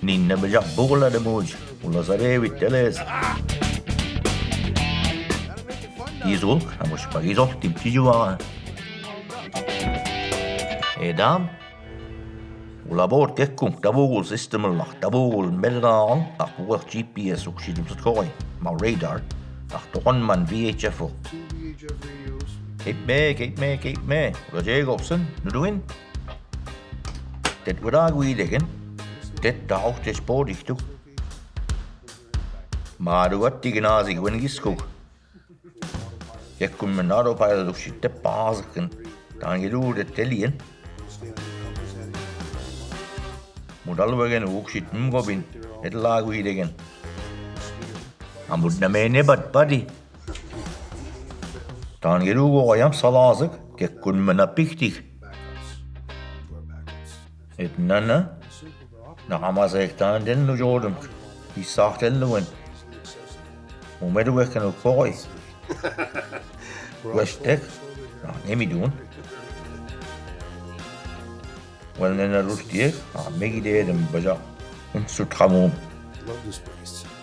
Ninna beja bola de muj. Ulla sare vitteles. Izol, amush pagizol tim tijuwa. Edam. Ulla bord kekkum tavugul systemilla. Tavugul melgaan akkuwa GPS uksidumsat koi. Ma radar. Tohon man VHF. Keep me. Ulla Jacobsen, nu duin. Det var guidegen. Det daucht es bodigtu. Maar du wat die genazi wen giskuk. Kekkum men nado paila du shitte baasken. Dan gedu det telien. Mudalwegen ukshit mgobin. Et la guidegen. Amud na mene bat badi. Dan gedu go ayam salazık. Kekkun mena piktik. Et nana. Naqama sektan den nu jordum. I sagten nu en. Umedu wekken u koi. Westek. Nemi doen. Wel nena rustie. Megi de dem baja. Un sutramum. Love this place.